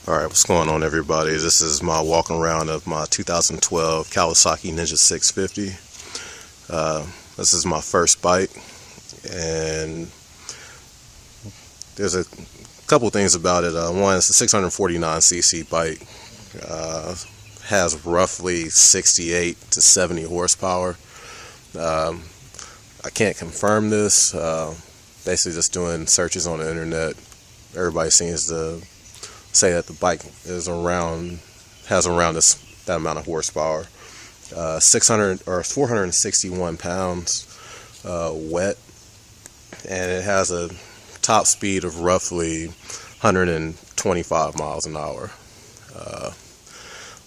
Alright, what's going on, everybody? This is my walk around of my 2012 Kawasaki Ninja 650. This is my first bike, and there's a couple things about it. One, it's a 649cc bike. Has roughly 68 to 70 horsepower. I can't confirm this. Basically just doing searches on the internet. Everybody seems to say that the bike has around that amount of horsepower. 461 pounds wet, and it has a top speed of roughly 125 miles an hour.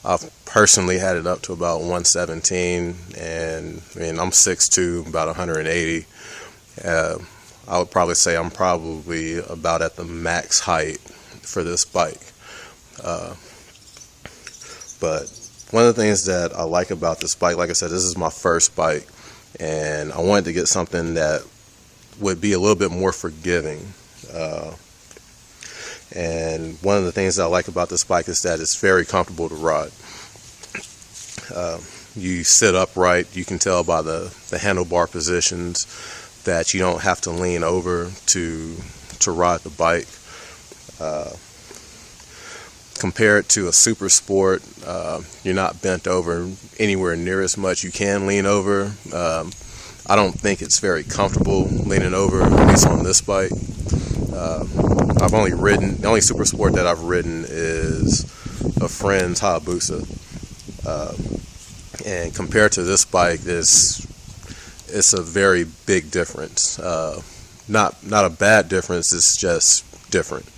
I've personally had it up to about 117, and I mean, I'm 6'2", about 180. I would probably say I'm probably about at the max height for this bike. But one of the things that I like about this bike, like I said, this is my first bike, and I wanted to get something that would be a little bit more forgiving. And one of the things that I like about this bike is that it's very comfortable to ride. You sit upright. You can tell by the handlebar positions that you don't have to lean over to ride the bike. Compared to a super sport, you're not bent over anywhere near as much. You can lean over. I don't think it's very comfortable leaning over, at least on this bike. I've only ridden, the only super sport that I've ridden is a friend's Hayabusa. And compared to this bike, it's a very big difference. Not a bad difference, it's just different.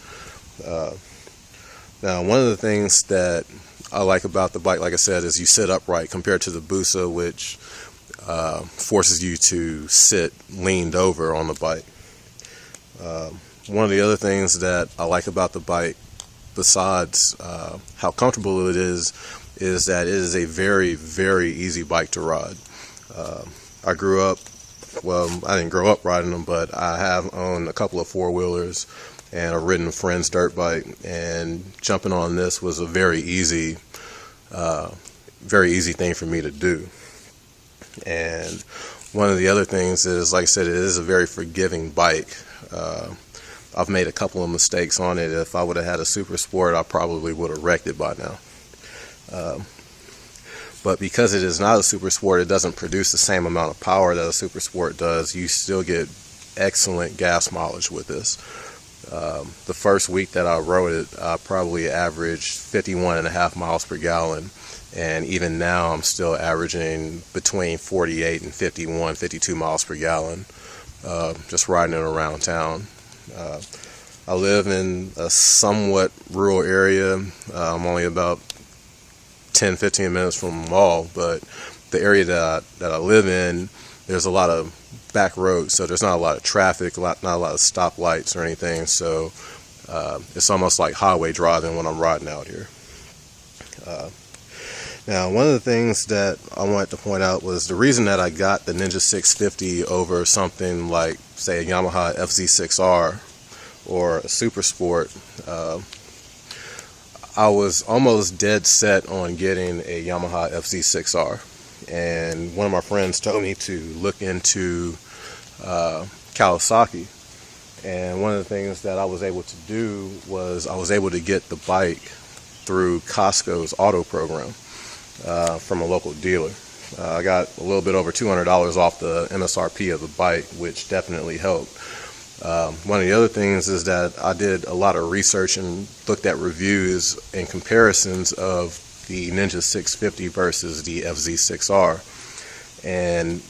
Now, one of the things that I like about the bike, like I said, is you sit upright compared to the Busa, which forces you to sit leaned over on the bike. One of the other things that I like about the bike, besides how comfortable it is that it is a very, very easy bike to ride. I grew up, well, I didn't grow up riding them, but I have owned a couple of four-wheelers, and I've ridden a friend's dirt bike, and jumping on this was a very easy thing for me to do. And one of the other things is, like I said, it is a very forgiving bike. I've made a couple of mistakes on it. If I would have had a super sport, I probably would have wrecked it by now. But because it is not a super sport, it doesn't produce the same amount of power that a super sport does. You still get excellent gas mileage with this. The first week that I rode it, I probably averaged 51.5 miles per gallon, and even now I'm still averaging between 48 and 52 miles per gallon, just riding it around town. I live in a somewhat rural area. I'm only about 10-15 minutes from the mall, but the area that I live in, there's a lot of back roads, so there's not a lot of traffic, not a lot of stoplights or anything, so it's almost like highway driving when I'm riding out here. Now, one of the things that I wanted to point out was the reason that I got the Ninja 650 over something like, say, a Yamaha FZ6R or a Super Sport. I was almost dead set on getting a Yamaha FZ6R, and one of my friends told me to look into Kawasaki, and one of the things that I was able to do was I was able to get the bike through Costco's auto program from a local dealer. I got a little bit over $200 off the MSRP of the bike, which definitely helped. One of the other things is that I did a lot of research and looked at reviews and comparisons of the Ninja 650 versus the FZ6R, and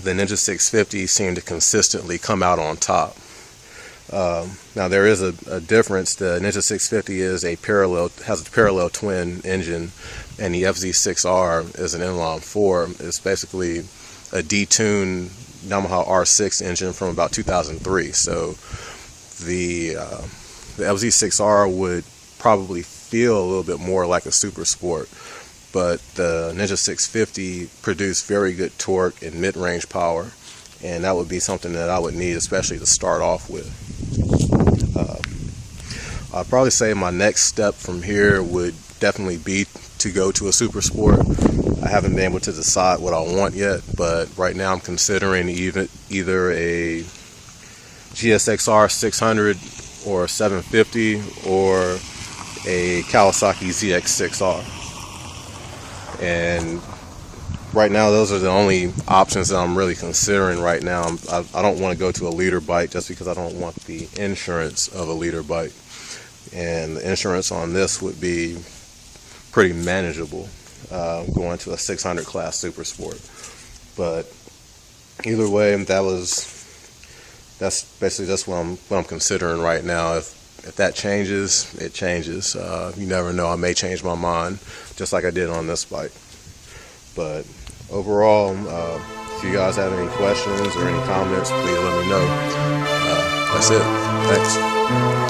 the Ninja 650 seemed to consistently come out on top. Now, there is a difference. The Ninja 650 has a parallel twin engine, and the FZ6R is an inline four. It's basically a detuned Yamaha R6 engine from about 2003. So the FZ6R would probably feel a little bit more like a super sport, but the Ninja 650 produced very good torque and mid-range power, and that would be something that I would need, especially to start off with. I'd probably say my next step from here would definitely be to go to a super sport. I haven't been able to decide what I want yet, but right now I'm considering either a GSXR 600 or 750 or a Kawasaki ZX6R. And right now those are the only options that I'm really considering right now. I don't want to go to a leader bike just because I don't want the insurance of a leader bike. And the insurance on this would be pretty manageable going to a 600 class super sport. But either way, that's basically just what I'm considering right now. If that changes, it changes. You never know, I may change my mind just like I did on this bike. But overall, if you guys have any questions or any comments, please let me know. That's it. Thanks.